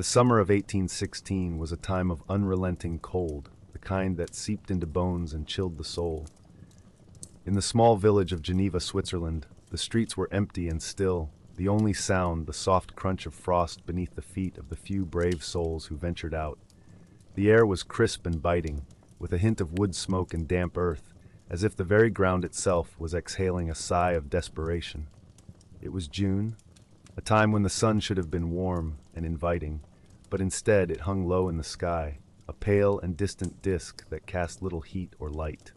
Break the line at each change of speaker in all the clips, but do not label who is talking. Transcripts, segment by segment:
The summer of 1816 was a time of unrelenting cold, the kind that seeped into bones and chilled the soul. In the small village of Geneva, Switzerland, the streets were empty and still, the only sound the soft crunch of frost beneath the feet of the few brave souls who ventured out. The air was crisp and biting, with a hint of wood smoke and damp earth, as if the very ground itself was exhaling a sigh of desperation. It was June, a time when the sun should have been warm and inviting, but instead it hung low in the sky, a pale and distant disk that cast little heat or light.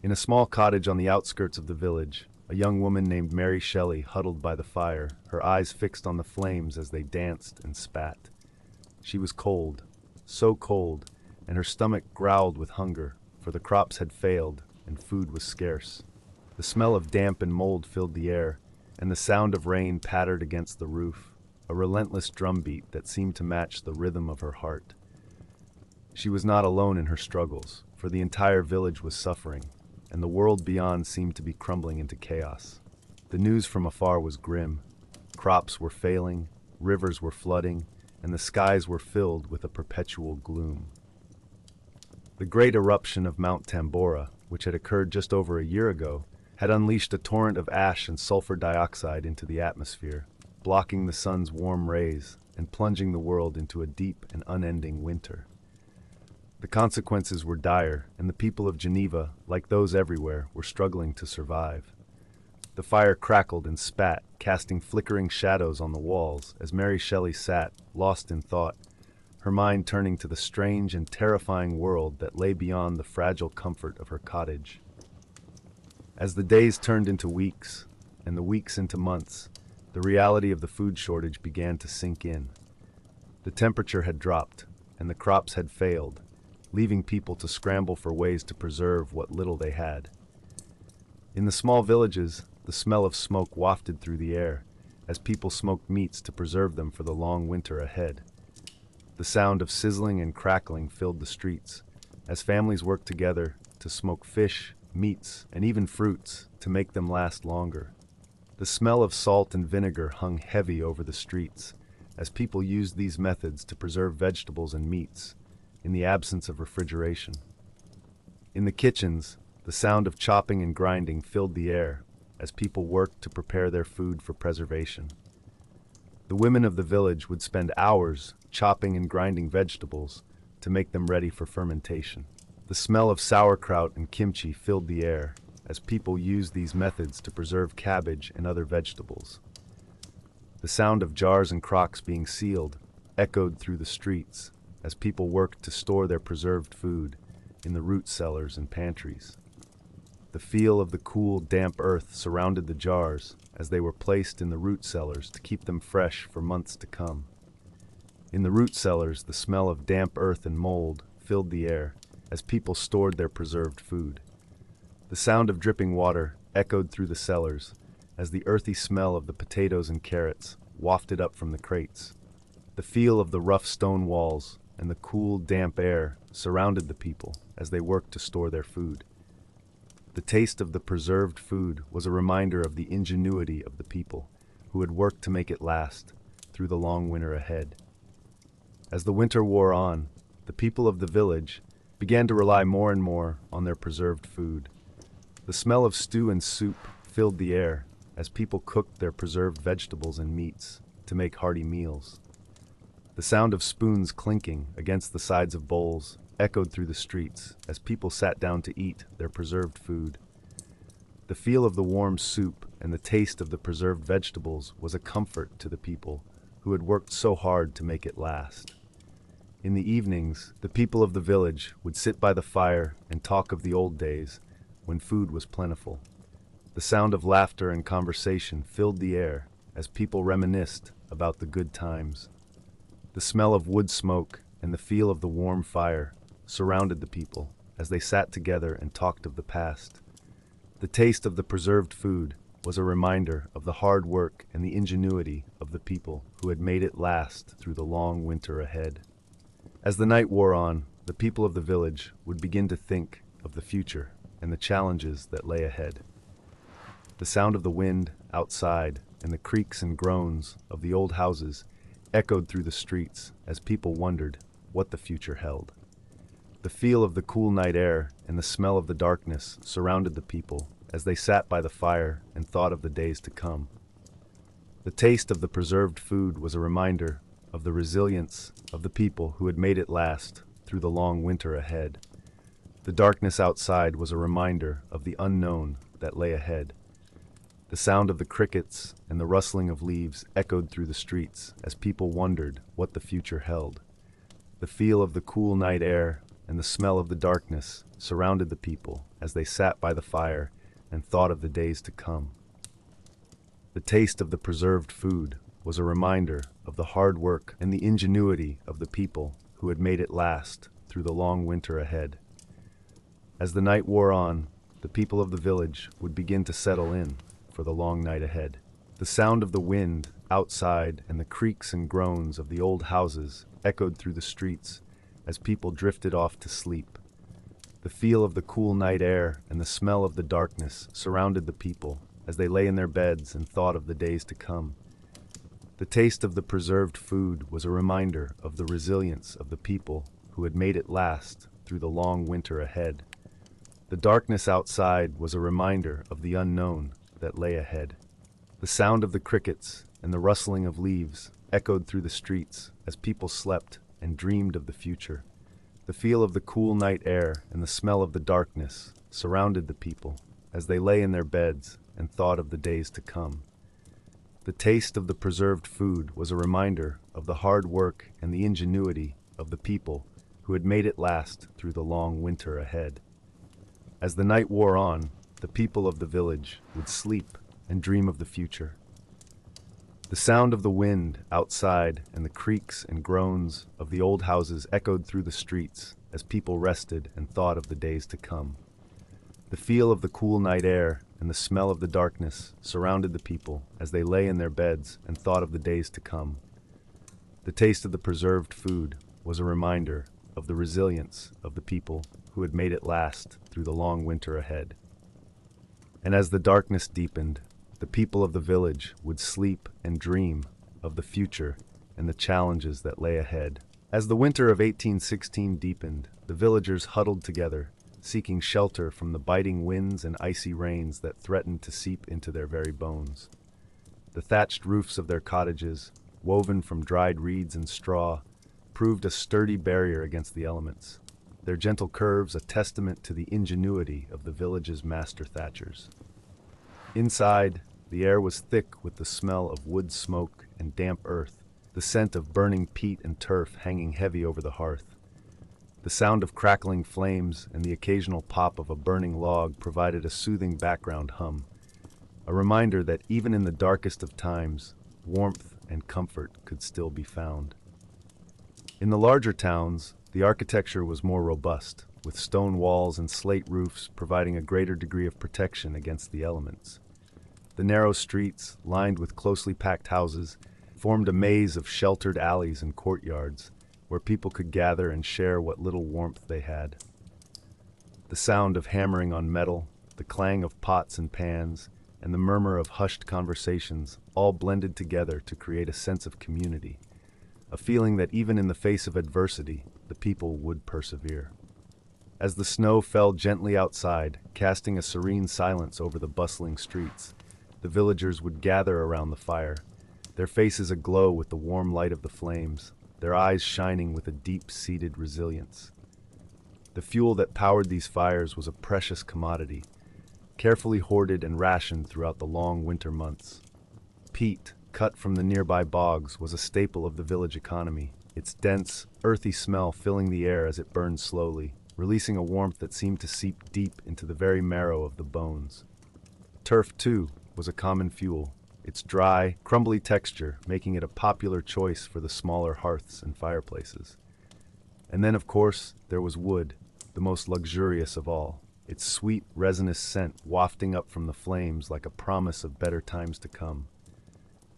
In a small cottage on the outskirts of the village, a young woman named Mary Shelley huddled by the fire, her eyes fixed on the flames as they danced and spat. She was cold, so cold, and her stomach growled with hunger, for the crops had failed and food was scarce. The smell of damp and mold filled the air, and the sound of rain pattered against the roof, a relentless drumbeat that seemed to match the rhythm of her heart. She was not alone in her struggles, for the entire village was suffering, and the world beyond seemed to be crumbling into chaos. The news from afar was grim. Crops were failing, rivers were flooding, and the skies were filled with a perpetual gloom. The great eruption of Mount Tambora, which had occurred just over a year ago, had unleashed a torrent of ash and sulfur dioxide into the atmosphere, blocking the sun's warm rays and plunging the world into a deep and unending winter. The consequences were dire, and the people of Geneva, like those everywhere, were struggling to survive. The fire crackled and spat, casting flickering shadows on the walls as Mary Shelley sat, lost in thought, her mind turning to the strange and terrifying world that lay beyond the fragile comfort of her cottage. As the days turned into weeks, and the weeks into months, the reality of the food shortage began to sink in. The temperature had dropped, and the crops had failed, leaving people to scramble for ways to preserve what little they had. In the small villages, the smell of smoke wafted through the air, as people smoked meats to preserve them for the long winter ahead. The sound of sizzling and crackling filled the streets, as families worked together to smoke fish, meats, and even fruits to make them last longer. The smell of salt and vinegar hung heavy over the streets, as people used these methods to preserve vegetables and meats, in the absence of refrigeration. In the kitchens, the sound of chopping and grinding filled the air, as people worked to prepare their food for preservation. The women of the village would spend hours chopping and grinding vegetables to make them ready for fermentation. The smell of sauerkraut and kimchi filled the air, as people used these methods to preserve cabbage and other vegetables. The sound of jars and crocks being sealed echoed through the streets, as people worked to store their preserved food in the root cellars and pantries. The feel of the cool, damp earth surrounded the jars as they were placed in the root cellars to keep them fresh for months to come. In the root cellars, the smell of damp earth and mold filled the air as people stored their preserved food. The sound of dripping water echoed through the cellars as the earthy smell of the potatoes and carrots wafted up from the crates. The feel of the rough stone walls and the cool, damp air surrounded the people as they worked to store their food. The taste of the preserved food was a reminder of the ingenuity of the people who had worked to make it last through the long winter ahead. As the winter wore on, the people of the village began to rely more and more on their preserved food. The smell of stew and soup filled the air as people cooked their preserved vegetables and meats to make hearty meals. The sound of spoons clinking against the sides of bowls echoed through the streets as people sat down to eat their preserved food. The feel of the warm soup and the taste of the preserved vegetables was a comfort to the people who had worked so hard to make it last. In the evenings, the people of the village would sit by the fire and talk of the old days when food was plentiful. The sound of laughter and conversation filled the air as people reminisced about the good times. The smell of wood smoke and the feel of the warm fire surrounded the people as they sat together and talked of the past. The taste of the preserved food was a reminder of the hard work and the ingenuity of the people who had made it last through the long winter ahead. As the night wore on, the people of the village would begin to think of the future and the challenges that lay ahead. The sound of the wind outside and the creaks and groans of the old houses echoed through the streets as people wondered what the future held. The feel of the cool night air and the smell of the darkness surrounded the people as they sat by the fire and thought of the days to come. The taste of the preserved food was a reminder of the resilience of the people who had made it last through the long winter ahead. The darkness outside was a reminder of the unknown that lay ahead. The sound of the crickets and the rustling of leaves echoed through the streets as people wondered what the future held. The feel of the cool night air and the smell of the darkness surrounded the people as they sat by the fire and thought of the days to come. The taste of the preserved food was a reminder of the hard work and the ingenuity of the people who had made it last through the long winter ahead. As the night wore on, the people of the village would begin to settle in for the long night ahead. The sound of the wind outside and the creaks and groans of the old houses echoed through the streets as people drifted off to sleep. The feel of the cool night air and the smell of the darkness surrounded the people as they lay in their beds and thought of the days to come. The taste of the preserved food was a reminder of the resilience of the people who had made it last through the long winter ahead. The darkness outside was a reminder of the unknown that lay ahead. The sound of the crickets and the rustling of leaves echoed through the streets as people slept and dreamed of the future. The feel of the cool night air and the smell of the darkness surrounded the people as they lay in their beds and thought of the days to come. The taste of the preserved food was a reminder of the hard work and the ingenuity of the people who had made it last through the long winter ahead. As the night wore on, the people of the village would sleep and dream of the future. The sound of the wind outside and the creaks and groans of the old houses echoed through the streets as people rested and thought of the days to come. The feel of the cool night air and the smell of the darkness surrounded the people as they lay in their beds and thought of the days to come. The taste of the preserved food was a reminder of the resilience of the people who had made it last through the long winter ahead. And as the darkness deepened, the people of the village would sleep and dream of the future and the challenges that lay ahead. As the winter of 1816 deepened, the villagers huddled together, seeking shelter from the biting winds and icy rains that threatened to seep into their very bones. The thatched roofs of their cottages, woven from dried reeds and straw, proved a sturdy barrier against the elements, their gentle curves a testament to the ingenuity of the village's master thatchers. Inside, the air was thick with the smell of wood smoke and damp earth, the scent of burning peat and turf hanging heavy over the hearth. The sound of crackling flames and the occasional pop of a burning log provided a soothing background hum, a reminder that even in the darkest of times, warmth and comfort could still be found. In the larger towns, the architecture was more robust, with stone walls and slate roofs providing a greater degree of protection against the elements. The narrow streets, lined with closely packed houses, formed a maze of sheltered alleys and courtyards, where people could gather and share what little warmth they had. The sound of hammering on metal, the clang of pots and pans, and the murmur of hushed conversations all blended together to create a sense of community, a feeling that even in the face of adversity, the people would persevere. As the snow fell gently outside, casting a serene silence over the bustling streets, the villagers would gather around the fire, their faces aglow with the warm light of the flames, their eyes shining with a deep-seated resilience. The fuel that powered these fires was a precious commodity, carefully hoarded and rationed throughout the long winter months. Peat, cut from the nearby bogs, was a staple of the village economy, its dense, earthy smell filling the air as it burned slowly, releasing a warmth that seemed to seep deep into the very marrow of the bones. Turf, too, was a common fuel, its dry, crumbly texture making it a popular choice for the smaller hearths and fireplaces. And then, of course, there was wood, the most luxurious of all, its sweet, resinous scent wafting up from the flames like a promise of better times to come.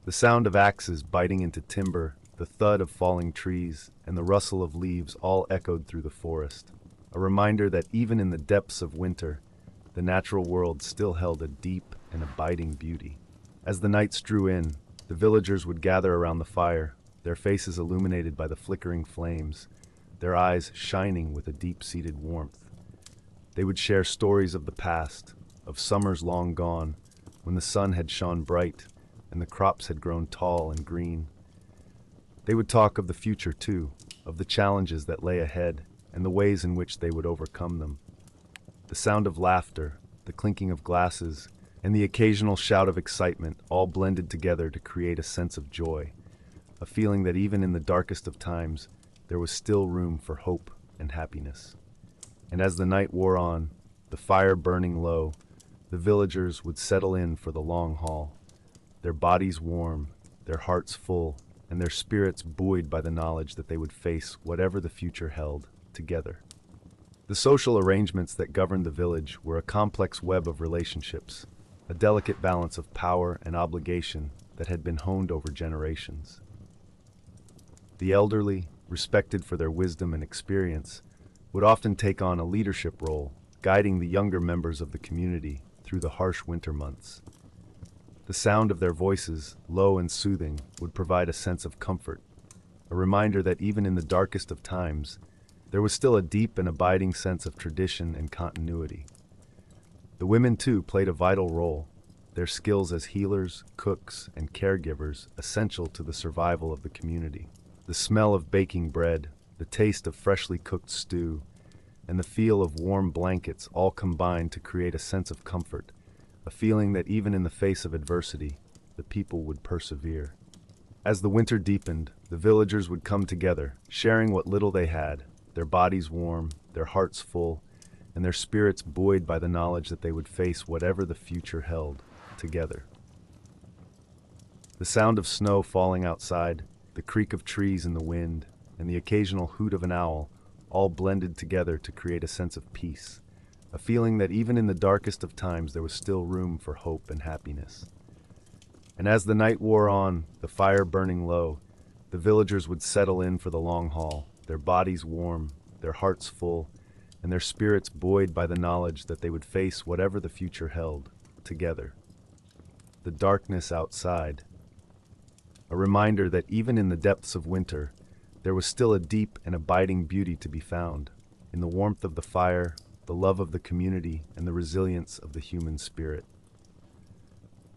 The sound of axes biting into timber, the thud of falling trees, and the rustle of leaves all echoed through the forest, a reminder that even in the depths of winter, the natural world still held a deep and abiding beauty. As the nights drew in, the villagers would gather around the fire, their faces illuminated by the flickering flames, their eyes shining with a deep-seated warmth. They would share stories of the past, of summers long gone, when the sun had shone bright and the crops had grown tall and green. They would talk of the future too, of the challenges that lay ahead and the ways in which they would overcome them. The sound of laughter, the clinking of glasses, and the occasional shout of excitement all blended together to create a sense of joy, a feeling that even in the darkest of times, there was still room for hope and happiness. And as the night wore on, the fire burning low, the villagers would settle in for the long haul, their bodies warm, their hearts full, and their spirits buoyed by the knowledge that they would face whatever the future held together. The social arrangements that governed the village were a complex web of relationships, a delicate balance of power and obligation that had been honed over generations. The elderly, respected for their wisdom and experience, would often take on a leadership role, guiding the younger members of the community through the harsh winter months. The sound of their voices, low and soothing, would provide a sense of comfort, a reminder that even in the darkest of times, there was still a deep and abiding sense of tradition and continuity. The women, too, played a vital role, their skills as healers, cooks, and caregivers essential to the survival of the community. The smell of baking bread, the taste of freshly cooked stew, and the feel of warm blankets all combined to create a sense of comfort, a feeling that even in the face of adversity, the people would persevere. As the winter deepened, the villagers would come together, sharing what little they had, their bodies warm, their hearts full, and their spirits buoyed by the knowledge that they would face whatever the future held together. The sound of snow falling outside, the creak of trees in the wind, and the occasional hoot of an owl all blended together to create a sense of peace, a feeling that even in the darkest of times there was still room for hope and happiness. And as the night wore on, the fire burning low, the villagers would settle in for the long haul, their bodies warm, their hearts full, and their spirits buoyed by the knowledge that they would face whatever the future held together. The darkness outside, a reminder that even in the depths of winter, there was still a deep and abiding beauty to be found, in the warmth of the fire, the love of the community, and the resilience of the human spirit.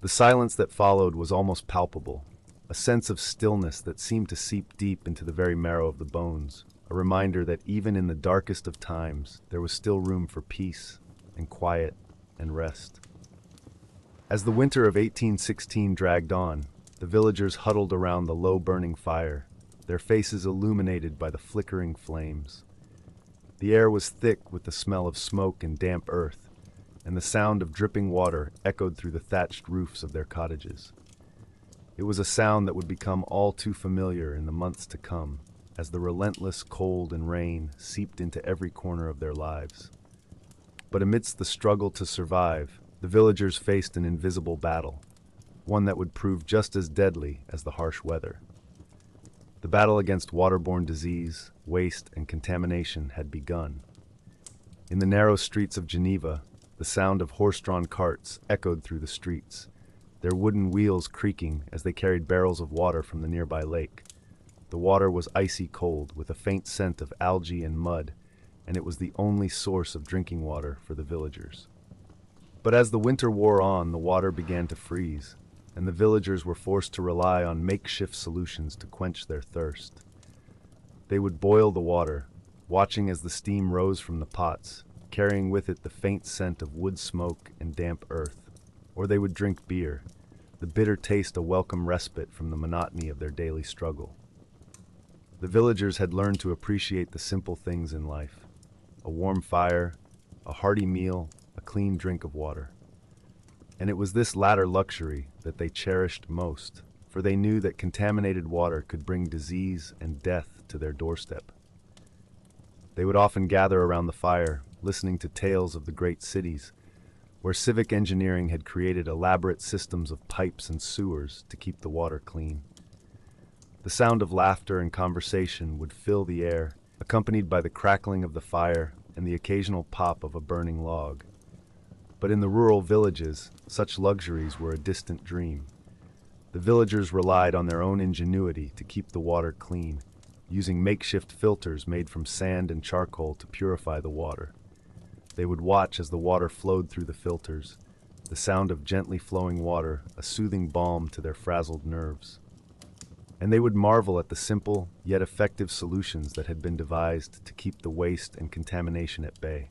The silence that followed was almost palpable, a sense of stillness that seemed to seep deep into the very marrow of the bones, a reminder that even in the darkest of times, there was still room for peace and quiet and rest. As the winter of 1816 dragged on, the villagers huddled around the low burning fire, their faces illuminated by the flickering flames. The air was thick with the smell of smoke and damp earth, and the sound of dripping water echoed through the thatched roofs of their cottages. It was a sound that would become all too familiar in the months to come, as the relentless cold and rain seeped into every corner of their lives. But amidst the struggle to survive, the villagers faced an invisible battle, one that would prove just as deadly as the harsh weather. The battle against waterborne disease, waste, and contamination had begun. In the narrow streets of Geneva, the sound of horse-drawn carts echoed through the streets, their wooden wheels creaking as they carried barrels of water from the nearby lake. The water was icy cold, with a faint scent of algae and mud, and it was the only source of drinking water for the villagers. But as the winter wore on, the water began to freeze, and the villagers were forced to rely on makeshift solutions to quench their thirst. They would boil the water, watching as the steam rose from the pots, carrying with it the faint scent of wood smoke and damp earth. Or they would drink beer, the bitter taste a welcome respite from the monotony of their daily struggle. The villagers had learned to appreciate the simple things in life: a warm fire, a hearty meal, a clean drink of water. And it was this latter luxury that they cherished most, for they knew that contaminated water could bring disease and death to their doorstep. They would often gather around the fire, listening to tales of the great cities, where civic engineering had created elaborate systems of pipes and sewers to keep the water clean. The sound of laughter and conversation would fill the air, accompanied by the crackling of the fire and the occasional pop of a burning log. But in the rural villages, such luxuries were a distant dream. The villagers relied on their own ingenuity to keep the water clean, using makeshift filters made from sand and charcoal to purify the water. They would watch as the water flowed through the filters, the sound of gently flowing water, a soothing balm to their frazzled nerves. And they would marvel at the simple, yet effective solutions that had been devised to keep the waste and contamination at bay.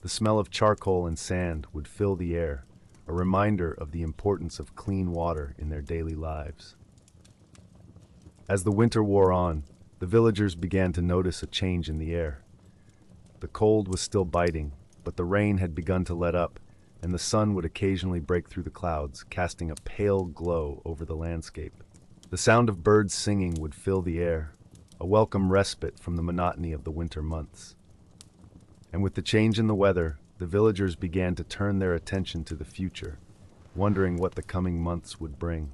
The smell of charcoal and sand would fill the air, a reminder of the importance of clean water in their daily lives. As the winter wore on, the villagers began to notice a change in the air. The cold was still biting, but the rain had begun to let up, and the sun would occasionally break through the clouds, casting a pale glow over the landscape. The sound of birds singing would fill the air, a welcome respite from the monotony of the winter months. And with the change in the weather, the villagers began to turn their attention to the future, wondering what the coming months would bring.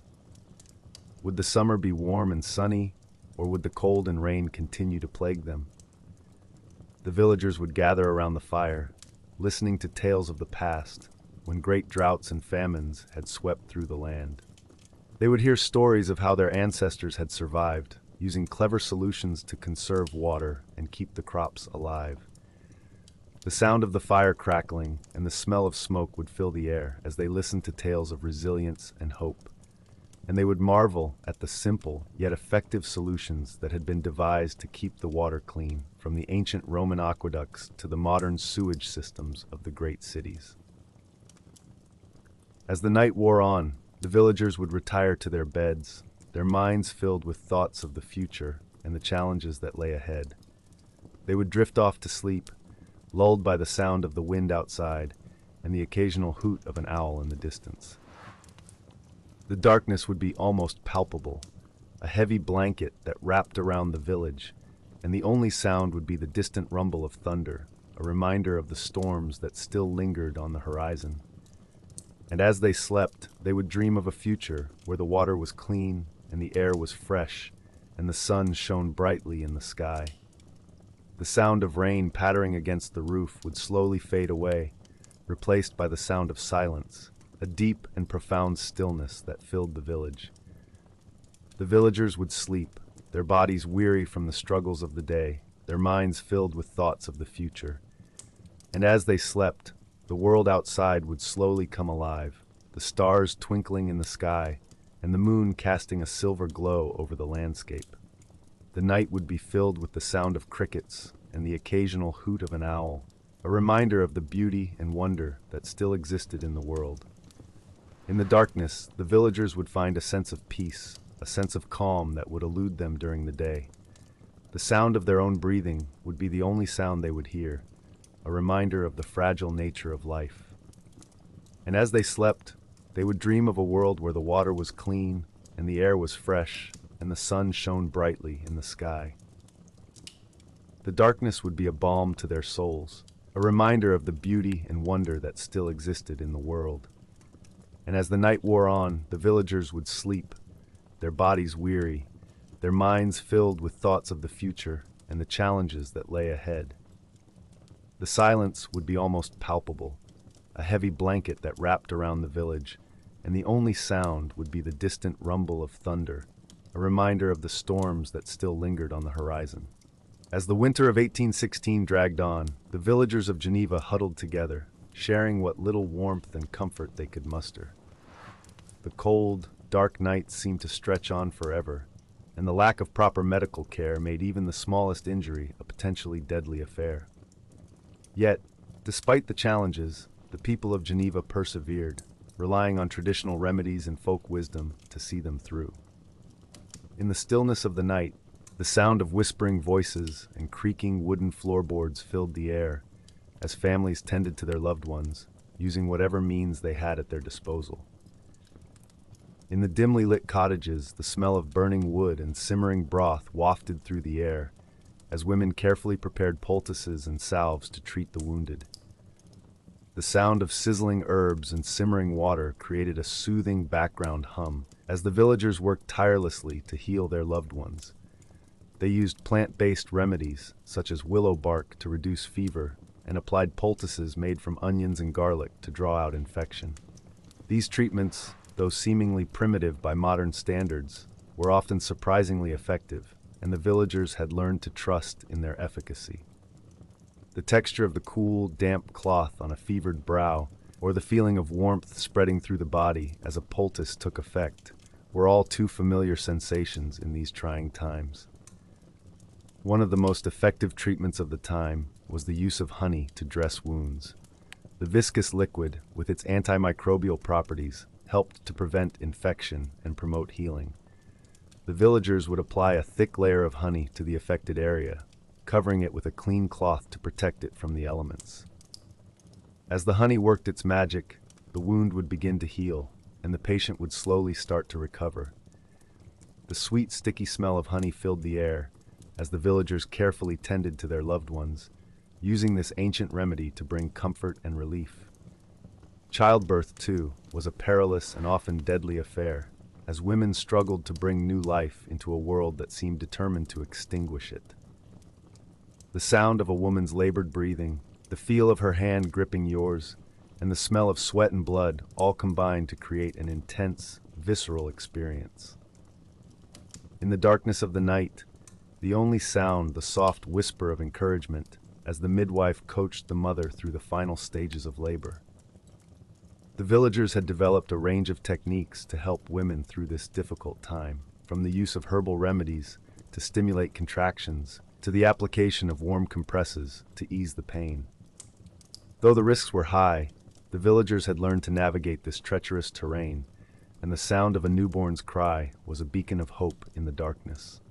Would the summer be warm and sunny, or would the cold and rain continue to plague them? The villagers would gather around the fire, listening to tales of the past, when great droughts and famines had swept through the land. They would hear stories of how their ancestors had survived, using clever solutions to conserve water and keep the crops alive. The sound of the fire crackling and the smell of smoke would fill the air as they listened to tales of resilience and hope. And they would marvel at the simple yet effective solutions that had been devised to keep the water clean, from the ancient Roman aqueducts to the modern sewage systems of the great cities. As the night wore on, the villagers would retire to their beds, their minds filled with thoughts of the future and the challenges that lay ahead. They would drift off to sleep, lulled by the sound of the wind outside and the occasional hoot of an owl in the distance. The darkness would be almost palpable, a heavy blanket that wrapped around the village, and the only sound would be the distant rumble of thunder, a reminder of the storms that still lingered on the horizon. And as they slept, they would dream of a future where the water was clean and the air was fresh and the sun shone brightly in the sky. The sound of rain pattering against the roof would slowly fade away, replaced by the sound of silence, a deep and profound stillness that filled the village. The villagers would sleep, their bodies weary from the struggles of the day, their minds filled with thoughts of the future. And as they slept, the world outside would slowly come alive, the stars twinkling in the sky, and the moon casting a silver glow over the landscape. The night would be filled with the sound of crickets and the occasional hoot of an owl, a reminder of the beauty and wonder that still existed in the world. In the darkness, the villagers would find a sense of peace, a sense of calm that would elude them during the day. The sound of their own breathing would be the only sound they would hear, a reminder of the fragile nature of life. And as they slept, they would dream of a world where the water was clean and the air was fresh and the sun shone brightly in the sky. The darkness would be a balm to their souls, a reminder of the beauty and wonder that still existed in the world. And as the night wore on, the villagers would sleep, their bodies weary, their minds filled with thoughts of the future and the challenges that lay ahead. The silence would be almost palpable, a heavy blanket that wrapped around the village, and the only sound would be the distant rumble of thunder, a reminder of the storms that still lingered on the horizon. As the winter of 1816 dragged on, the villagers of Geneva huddled together, sharing what little warmth and comfort they could muster. The cold, dark nights seemed to stretch on forever, and the lack of proper medical care made even the smallest injury a potentially deadly affair. Yet, despite the challenges, the people of Geneva persevered, relying on traditional remedies and folk wisdom to see them through. In the stillness of the night, the sound of whispering voices and creaking wooden floorboards filled the air as families tended to their loved ones, using whatever means they had at their disposal. In the dimly lit cottages, the smell of burning wood and simmering broth wafted through the air as women carefully prepared poultices and salves to treat the wounded. The sound of sizzling herbs and simmering water created a soothing background hum as the villagers worked tirelessly to heal their loved ones. They used plant-based remedies, such as willow bark, to reduce fever, and applied poultices made from onions and garlic to draw out infection. These treatments, though seemingly primitive by modern standards, were often surprisingly effective, and the villagers had learned to trust in their efficacy. The texture of the cool, damp cloth on a fevered brow, or the feeling of warmth spreading through the body as a poultice took effect, were all too familiar sensations in these trying times. One of the most effective treatments of the time was the use of honey to dress wounds. The viscous liquid, with its antimicrobial properties, helped to prevent infection and promote healing. The villagers would apply a thick layer of honey to the affected area, covering it with a clean cloth to protect it from the elements. As the honey worked its magic, the wound would begin to heal, and the patient would slowly start to recover. The sweet, sticky smell of honey filled the air as the villagers carefully tended to their loved ones, using this ancient remedy to bring comfort and relief. Childbirth, too, was a perilous and often deadly affair, as women struggled to bring new life into a world that seemed determined to extinguish it. The sound of a woman's labored breathing, the feel of her hand gripping yours, and the smell of sweat and blood all combined to create an intense, visceral experience. In the darkness of the night, the only sound the soft whisper of encouragement as the midwife coached the mother through the final stages of labor. The villagers had developed a range of techniques to help women through this difficult time, from the use of herbal remedies to stimulate contractions, to the application of warm compresses to ease the pain. Though the risks were high, the villagers had learned to navigate this treacherous terrain, and the sound of a newborn's cry was a beacon of hope in the darkness.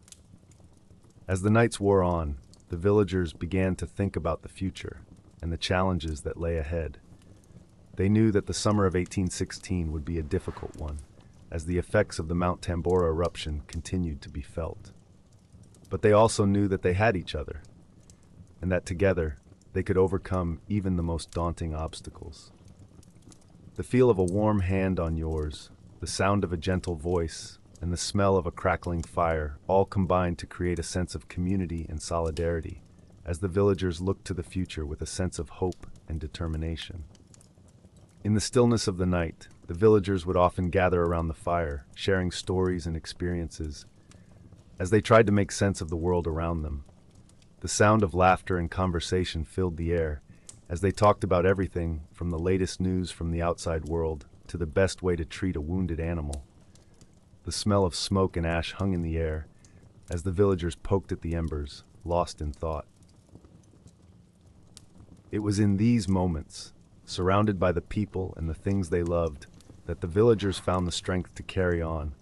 As the nights wore on, the villagers began to think about the future and the challenges that lay ahead. They knew that the summer of 1816 would be a difficult one, as the effects of the Mount Tambora eruption continued to be felt. But they also knew that they had each other, and that together they could overcome even the most daunting obstacles. The feel of a warm hand on yours, the sound of a gentle voice, and the smell of a crackling fire all combined to create a sense of community and solidarity, as the villagers looked to the future with a sense of hope and determination. In the stillness of the night, the villagers would often gather around the fire, sharing stories and experiences. As they tried to make sense of the world around them, the sound of laughter and conversation filled the air, as they talked about everything from the latest news from the outside world to the best way to treat a wounded animal. The smell of smoke and ash hung in the air as the villagers poked at the embers, lost in thought. It was in these moments, surrounded by the people and the things they loved, that the villagers found the strength to carry on,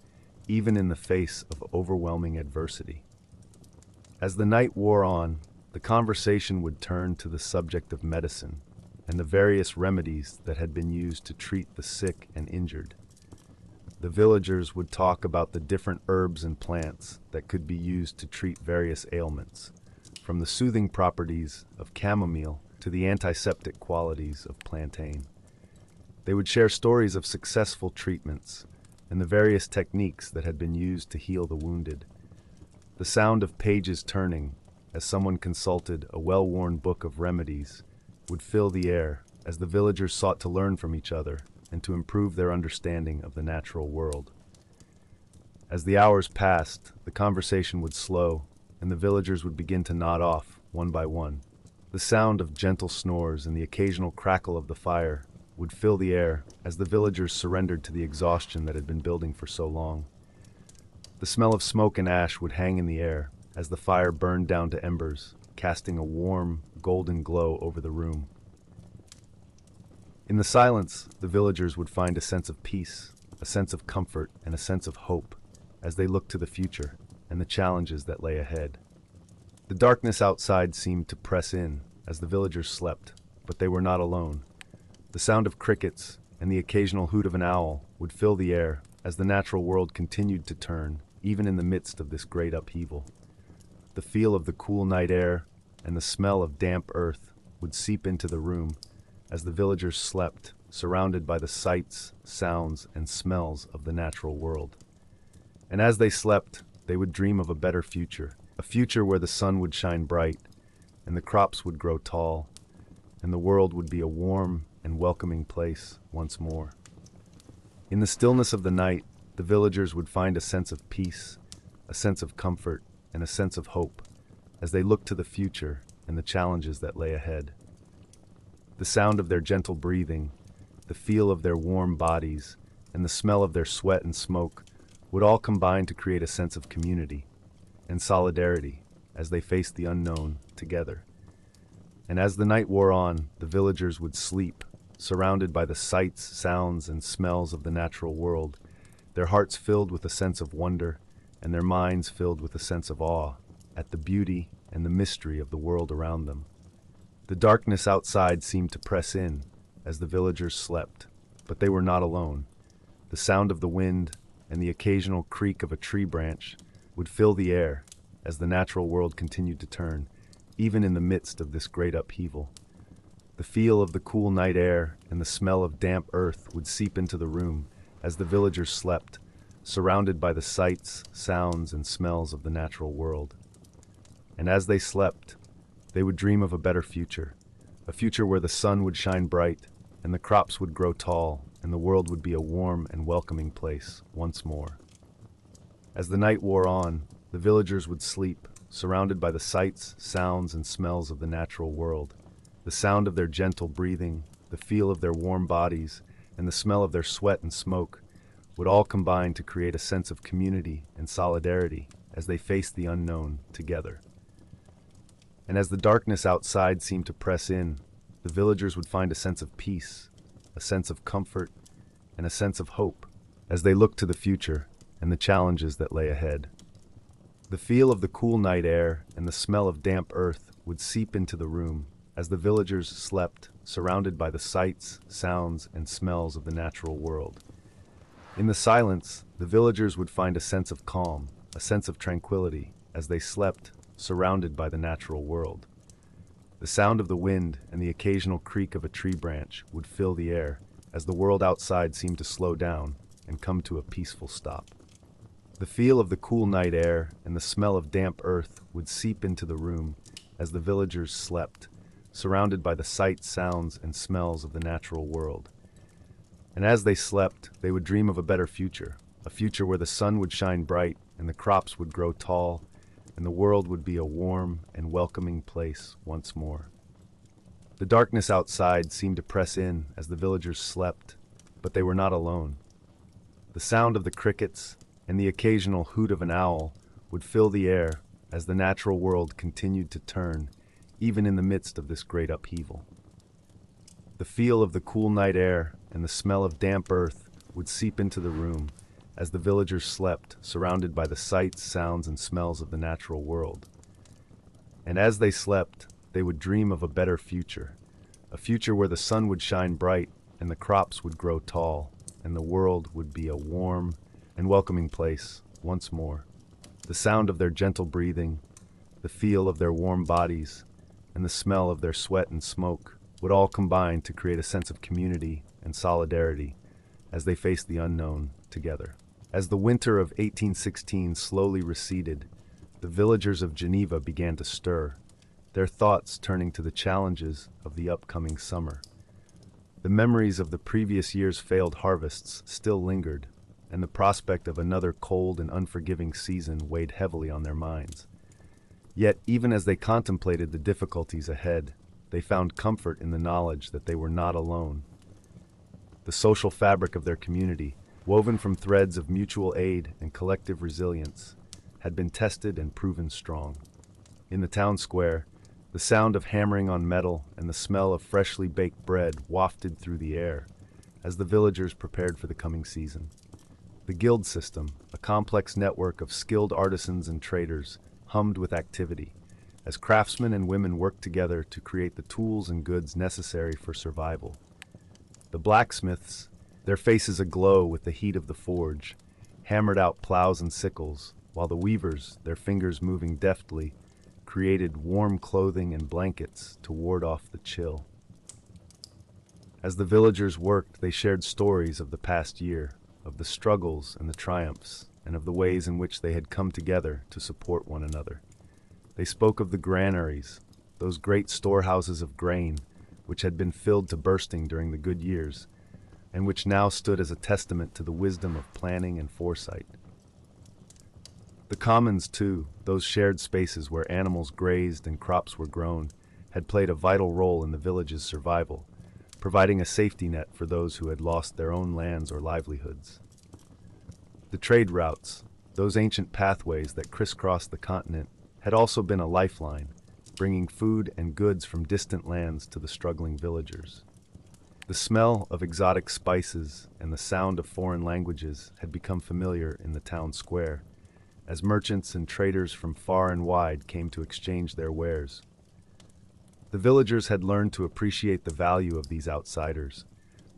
even in the face of overwhelming adversity. As the night wore on, the conversation would turn to the subject of medicine and the various remedies that had been used to treat the sick and injured. The villagers would talk about the different herbs and plants that could be used to treat various ailments, from the soothing properties of chamomile to the antiseptic qualities of plantain. They would share stories of successful treatments and the various techniques that had been used to heal the wounded. The sound of pages turning as someone consulted a well-worn book of remedies would fill the air as the villagers sought to learn from each other and to improve their understanding of the natural world. As the hours passed, the conversation would slow, and the villagers would begin to nod off, one by one. The sound of gentle snores and the occasional crackle of the fire would fill the air as the villagers surrendered to the exhaustion that had been building for so long. The smell of smoke and ash would hang in the air as the fire burned down to embers, casting a warm, golden glow over the room. In the silence, the villagers would find a sense of peace, a sense of comfort, and a sense of hope as they looked to the future and the challenges that lay ahead. The darkness outside seemed to press in as the villagers slept, but they were not alone. The sound of crickets and the occasional hoot of an owl would fill the air as the natural world continued to turn, even in the midst of this great upheaval. The feel of the cool night air and the smell of damp earth would seep into the room as the villagers slept, surrounded by the sights, sounds, and smells of the natural world. And as they slept, they would dream of a better future, a future where the sun would shine bright, and the crops would grow tall, and the world would be a warm and welcoming place once more. In the stillness of the night, the villagers would find a sense of peace, a sense of comfort, and a sense of hope as they looked to the future and the challenges that lay ahead. The sound of their gentle breathing, the feel of their warm bodies, and the smell of their sweat and smoke would all combine to create a sense of community and solidarity as they faced the unknown together. And as the night wore on, the villagers would sleep, surrounded by the sights, sounds, and smells of the natural world, their hearts filled with a sense of wonder and their minds filled with a sense of awe at the beauty and the mystery of the world around them. The darkness outside seemed to press in as the villagers slept, but they were not alone. The sound of the wind and the occasional creak of a tree branch would fill the air as the natural world continued to turn, even in the midst of this great upheaval. The feel of the cool night air and the smell of damp earth would seep into the room as the villagers slept, surrounded by the sights, sounds, and smells of the natural world. And as they slept, they would dream of a better future, a future where the sun would shine bright, and the crops would grow tall, and the world would be a warm and welcoming place once more. As the night wore on, the villagers would sleep, surrounded by the sights, sounds, and smells of the natural world. The sound of their gentle breathing, the feel of their warm bodies, and the smell of their sweat and smoke would all combine to create a sense of community and solidarity as they faced the unknown together. And as the darkness outside seemed to press in, the villagers would find a sense of peace, a sense of comfort, and a sense of hope as they looked to the future and the challenges that lay ahead. The feel of the cool night air and the smell of damp earth would seep into the room as the villagers slept, surrounded by the sights, sounds, and smells of the natural world. In the silence, the villagers would find a sense of calm, a sense of tranquility, as they slept, surrounded by the natural world. The sound of the wind and the occasional creak of a tree branch would fill the air as the world outside seemed to slow down and come to a peaceful stop. The feel of the cool night air and the smell of damp earth would seep into the room as the villagers slept, surrounded by the sights, sounds, and smells of the natural world. And as they slept, they would dream of a better future, a future where the sun would shine bright and the crops would grow tall and the world would be a warm and welcoming place once more. The darkness outside seemed to press in as the villagers slept, but they were not alone. The sound of the crickets and the occasional hoot of an owl would fill the air as the natural world continued to turn, even in the midst of this great upheaval. The feel of the cool night air and the smell of damp earth would seep into the room as the villagers slept, surrounded by the sights, sounds, and smells of the natural world. And as they slept, they would dream of a better future, a future where the sun would shine bright and the crops would grow tall and the world would be a warm and welcoming place once more. The sound of their gentle breathing, the feel of their warm bodies, and the smell of their sweat and smoke would all combine to create a sense of community and solidarity as they faced the unknown together. As the winter of 1816 slowly receded, the villagers of Geneva began to stir, their thoughts turning to the challenges of the upcoming summer. The memories of the previous year's failed harvests still lingered, and the prospect of another cold and unforgiving season weighed heavily on their minds. Yet, even as they contemplated the difficulties ahead, they found comfort in the knowledge that they were not alone. The social fabric of their community, woven from threads of mutual aid and collective resilience, had been tested and proven strong. In the town square, the sound of hammering on metal and the smell of freshly baked bread wafted through the air as the villagers prepared for the coming season. The guild system, a complex network of skilled artisans and traders, hummed with activity as craftsmen and women worked together to create the tools and goods necessary for survival. The blacksmiths, their faces aglow with the heat of the forge, hammered out plows and sickles, while the weavers, their fingers moving deftly, created warm clothing and blankets to ward off the chill. As the villagers worked, they shared stories of the past year, of the struggles and the triumphs, and of the ways in which they had come together to support one another. They spoke of the granaries, those great storehouses of grain, which had been filled to bursting during the good years, and which now stood as a testament to the wisdom of planning and foresight. The commons, too, those shared spaces where animals grazed and crops were grown, had played a vital role in the village's survival, providing a safety net for those who had lost their own lands or livelihoods. The trade routes, those ancient pathways that crisscrossed the continent, had also been a lifeline, bringing food and goods from distant lands to the struggling villagers. The smell of exotic spices and the sound of foreign languages had become familiar in the town square, as merchants and traders from far and wide came to exchange their wares. The villagers had learned to appreciate the value of these outsiders,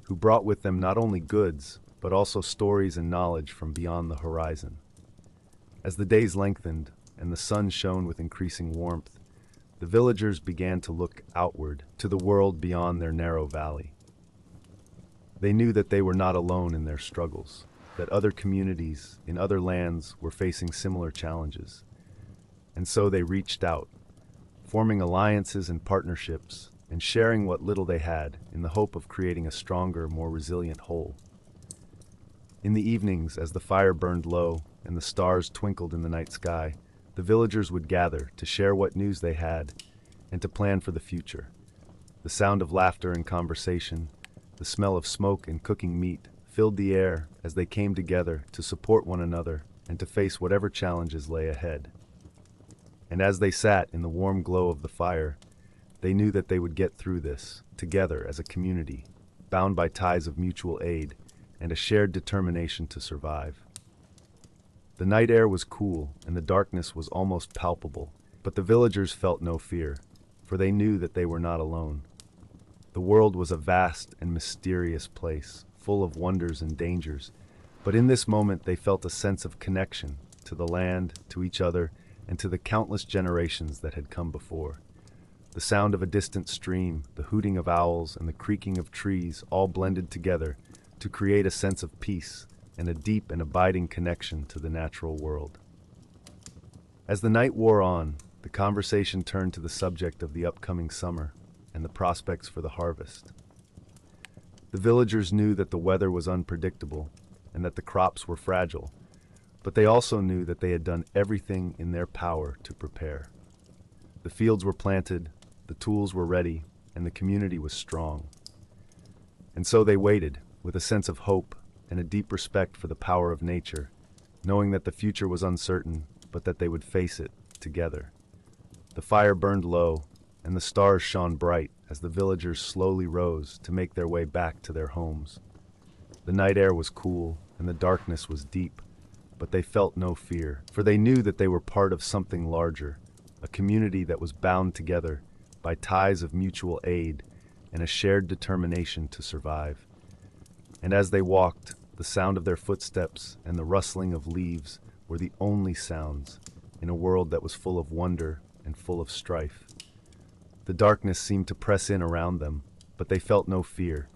who brought with them not only goods, but also stories and knowledge from beyond the horizon. As the days lengthened and the sun shone with increasing warmth, the villagers began to look outward to the world beyond their narrow valley. They knew that they were not alone in their struggles, that other communities in other lands were facing similar challenges. And so they reached out, forming alliances and partnerships, and sharing what little they had in the hope of creating a stronger, more resilient whole. In the evenings, as the fire burned low and the stars twinkled in the night sky, the villagers would gather to share what news they had and to plan for the future. The sound of laughter and conversation, the smell of smoke and cooking meat filled the air as they came together to support one another and to face whatever challenges lay ahead. And as they sat in the warm glow of the fire, they knew that they would get through this together as a community, bound by ties of mutual aid and a shared determination to survive. The night air was cool and the darkness was almost palpable, but the villagers felt no fear, for they knew that they were not alone. The world was a vast and mysterious place, full of wonders and dangers, but in this moment they felt a sense of connection to the land, to each other, and to the countless generations that had come before. The sound of a distant stream, the hooting of owls, and the creaking of trees all blended together to create a sense of peace and a deep and abiding connection to the natural world. As the night wore on, the conversation turned to the subject of the upcoming summer and the prospects for the harvest. The villagers knew that the weather was unpredictable and that the crops were fragile, but they also knew that they had done everything in their power to prepare. The fields were planted, the tools were ready, and the community was strong. And so they waited, with a sense of hope and a deep respect for the power of nature, knowing that the future was uncertain, but that they would face it together. The fire burned low, and the stars shone bright as the villagers slowly rose to make their way back to their homes. The night air was cool, and the darkness was deep, but they felt no fear, for they knew that they were part of something larger, a community that was bound together by ties of mutual aid and a shared determination to survive. And as they walked, the sound of their footsteps and the rustling of leaves were the only sounds in a world that was full of wonder and full of strife. The darkness seemed to press in around them, but they felt no fear,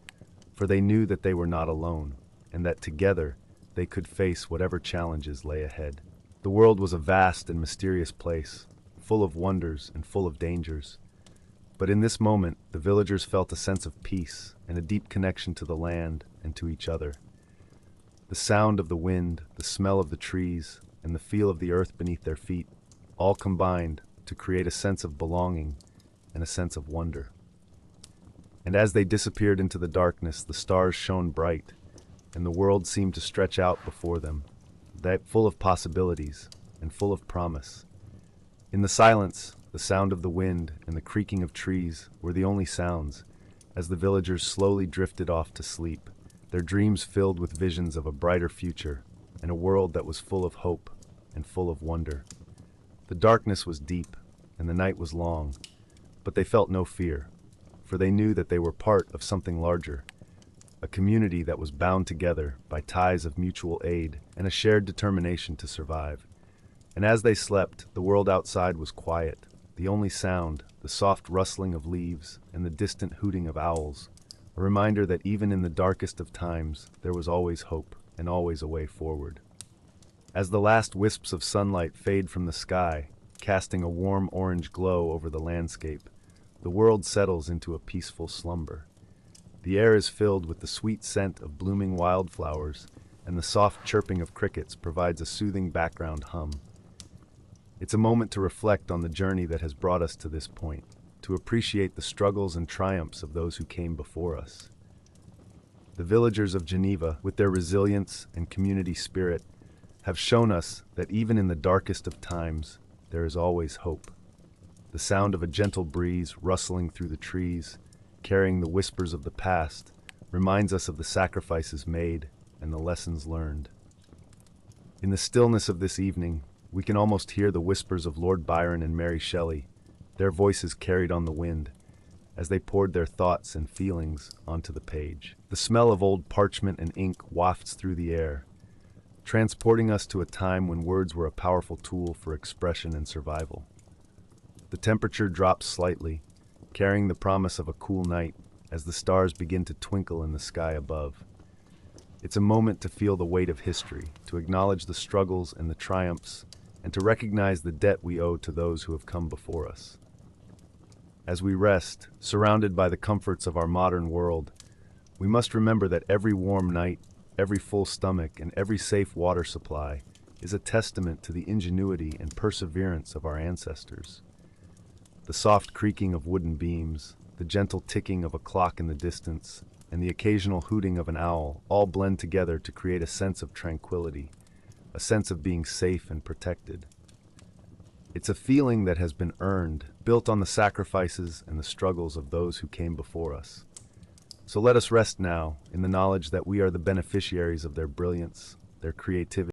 for they knew that they were not alone, and that together they could face whatever challenges lay ahead. The world was a vast and mysterious place, full of wonders and full of dangers. But in this moment, the villagers felt a sense of peace and a deep connection to the land and to each other. The sound of the wind, the smell of the trees, and the feel of the earth beneath their feet all combined to create a sense of belonging and a sense of wonder. And as they disappeared into the darkness, the stars shone bright, and the world seemed to stretch out before them, that full of possibilities and full of promise. In the silence, the sound of the wind and the creaking of trees were the only sounds, as the villagers slowly drifted off to sleep, their dreams filled with visions of a brighter future and a world that was full of hope and full of wonder. The darkness was deep and the night was long, but they felt no fear, for they knew that they were part of something larger, a community that was bound together by ties of mutual aid and a shared determination to survive. And as they slept, the world outside was quiet. The only sound, the soft rustling of leaves and the distant hooting of owls, a reminder that even in the darkest of times, there was always hope and always a way forward. As the last wisps of sunlight fade from the sky, casting a warm orange glow over the landscape, the world settles into a peaceful slumber. The air is filled with the sweet scent of blooming wildflowers, and the soft chirping of crickets provides a soothing background hum. It's a moment to reflect on the journey that has brought us to this point, to appreciate the struggles and triumphs of those who came before us. The villagers of Geneva, with their resilience and community spirit, have shown us that even in the darkest of times, there is always hope. The sound of a gentle breeze rustling through the trees, carrying the whispers of the past, reminds us of the sacrifices made and the lessons learned. In the stillness of this evening, we can almost hear the whispers of Lord Byron and Mary Shelley, their voices carried on the wind, as they poured their thoughts and feelings onto the page. The smell of old parchment and ink wafts through the air, transporting us to a time when words were a powerful tool for expression and survival. The temperature drops slightly, carrying the promise of a cool night as the stars begin to twinkle in the sky above. It's a moment to feel the weight of history, to acknowledge the struggles and the triumphs, and to recognize the debt we owe to those who have come before us. As we rest, surrounded by the comforts of our modern world, we must remember that every warm night, every full stomach, and every safe water supply is a testament to the ingenuity and perseverance of our ancestors. The soft creaking of wooden beams, the gentle ticking of a clock in the distance, and the occasional hooting of an owl all blend together to create a sense of tranquility, a sense of being safe and protected. It's a feeling that has been earned, built on the sacrifices and the struggles of those who came before us. So let us rest now in the knowledge that we are the beneficiaries of their brilliance, their creativity,